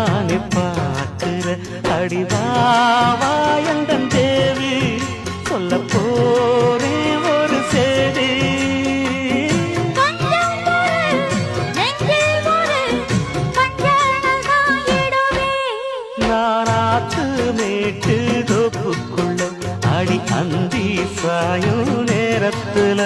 நானே பார்க்கிற அடிவாயந்தன் தேவி சொல்ல போரே ஒரு சேதி நானாத்து மேட்டு தோப்புக்குள்ள அடி அந்தி சாயும் நேரத்துல